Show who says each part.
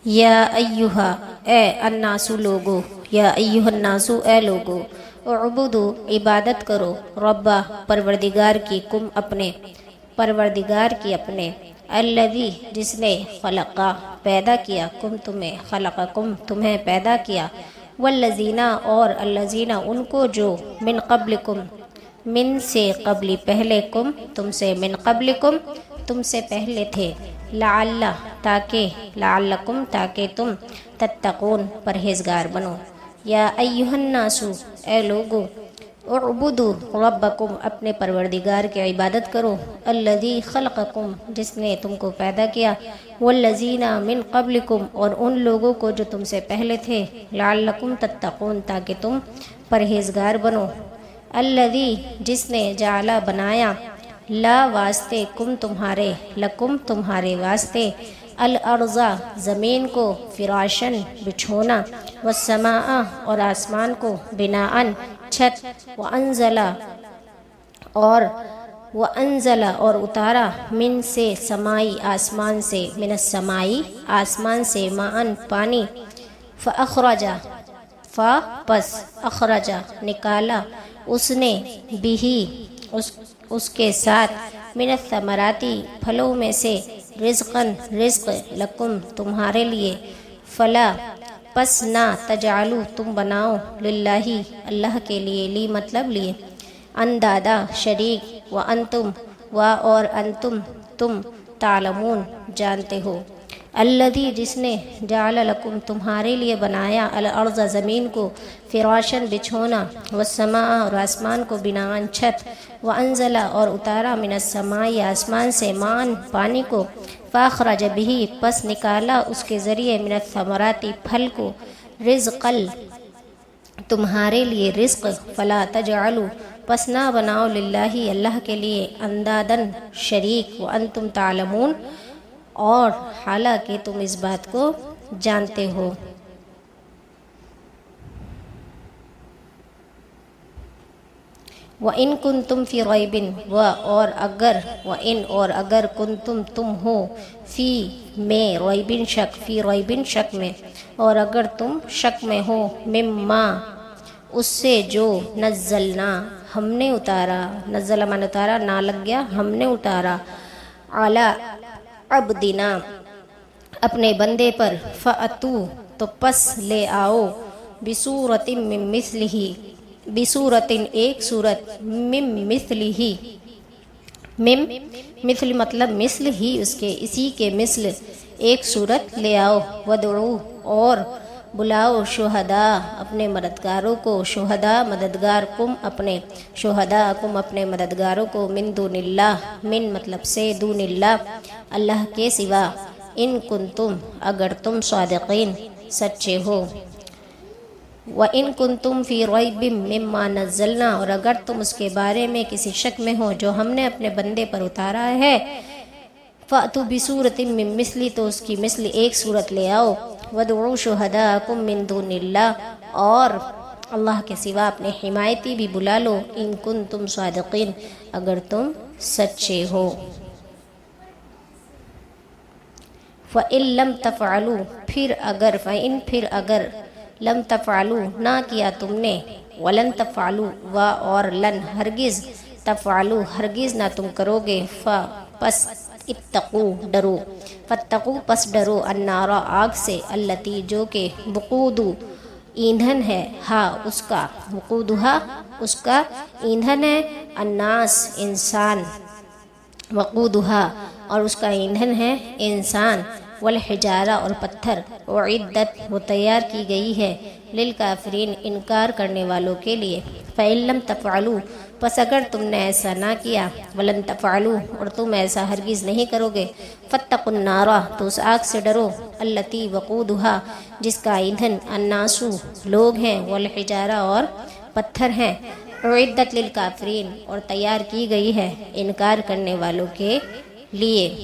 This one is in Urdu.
Speaker 1: یا ایہا اے الناسو لوگو، یا ایہا الناسو اے لوگو، اعبدو عبادت کرو، ربا پروردگار کی، کم اپنے پروردگار کی اپنے، الذی جس نے خلقا پیدا کیا، کم تمہیں، خلقکم تمہیں پیدا کیا، والذین اور الذین ان کو جو، من قبلکم من سے قبلی پہلے، کم تم سے، من قبلکم تم سے پہلے تھے، لعل تاکہ، لعلکم تاکہ تم، تتقون پرہیزگار بنو، یا ایہا الناس اے لوگو، اعبدو ربکم اپنے پروردگار کی عبادت کرو، الذی خلقکم جس نے تم کو پیدا کیا، والذین من قبلکم اور ان لوگوں کو جو تم سے پہلے تھے، لعلکم تتقون تاکہ تم پرہیزگار بنو، الذی جس نے جعل بنایا، لا واسطے، کم تمہارے، لکم تمہارے واسطے، الارض زمین کو، فراشن بچھونا، والسماء اور آسمان کو، بناءً چھت، وانزل اور اتارا، من سے سمائی آسمان سے، من السمائی آسمان سے، ماءً پانی، فاخرج پس اخرج نکالا اس نے، بھی اس کے ساتھ، من الثمراتی پھلوں میں سے، رزقاً رزق، لکم تمہارے لیے، فلا پس نہ، تجعلوا تم بناؤ، للہ اللہ کے لیے، لی مطلب لیے، اندادا شریک، وانتم اور انتم تم، تعلمون جانتے ہو، الذی جس نے، جعل لکم تمہارے لیے بنایا، الارض زمین کو، فراشن بچھونا، والسماء اور آسمان کو، بناءً چھت، وانزل اور اتارا، من السماء آسمان سے، ماءً پانی کو، فاخرج به پس نکالا اس کے ذریعے، من الثمرات پھل کو، رزقا تمہارے لیے رزق، فلا تجعلوا پس نہ بناؤ، للہ اللہ کے لیے، اندادن شریک، وانتم تعلمون اور حالانکہ تم اس بات کو جانتے ہو، وَإِن كُنتُمْ فِي رَيْبٍ اور اگر کنتم تم ہو، فی میں، ریبن شک، فی ریبن شک میں، اور اگر تم شک میں ہو، مما اس سے جو، نزلنا ہم نے اتارا، نزل من اتارا، نہ لگ گیا، ہم نے اتارا، علی عبدنا اپنے بندے پر، فأتو تو پس لے آؤ، بصورت من مثلہ بصورت ایک صورت، من مثلہ مم مثل مطلب مثل ہی اس کے، اسی کے مثل ایک صورت لے آؤ، ودعو اور بلاؤ، شہداء اپنے مددگاروں کو، شہداء مددگار، کم اپنے، شہداء کم اپنے مددگاروں کو، من دون اللہ من مطلب سے، دون اللہ اللہ کے سوا، ان کنتم اگر تم، صادقین سچے ہو، وَإِن كُنتُمْ فِي رَيْبٍ مِّمَّا نَزَّلْنَا اور اگر تم اس کے بارے میں کسی شک میں ہو جو ہم نے اپنے بندے پر اتارا ہے، فَأْتُوا بِصُورَةٍ مِّن مِّثْلِهِ تو اس کی مثل ایک صورت لے آؤ، وَادْعُوا شُهَدَاءَكُم مِّن دُونِ اللَّهِ اور اللہ کے سوا اپنے حمایتی بھی بلا لو، ان کنتم صادقین اگر تم سچے ہو، فَإِن لَّمْ تَفْعَلُوا پھر اگر لم تفعلوا نہ کیا تم نے، ولن تفعلوا اور لن ہرگز، تفعلوا ہرگز نہ تم کرو گے، پس اتقوا ڈرو، فاتقوا پس ڈرو، النار آگ سے، التی جو کہ، وقود ایندھن ہے، ہا اس کا، وقودھا اس کا ایندھن ہے، الناس انسان، وقودھا اور اس کا ایندھن ہے انسان، والحجارہ اور پتھر، اعدت وہ تیار کی گئی ہے، للکافرین انکار کرنے والوں کے لیے، فَإِن لَّمْ تَفْعَلُوا پس اگر تم نے ایسا نہ کیا، وَلَن تَفْعَلُوا اور تم ایسا ہرگز نہیں کرو گے، فَاتَّقُوا النَّارَ تو اس آگ سے ڈرو، التی وقودھا جس کا ایندھن، الناس لوگ ہیں، والحجارہ اور پتھر ہیں، اعدت للکافرین اور تیار کی گئی ہے انکار کرنے والوں کے لیے۔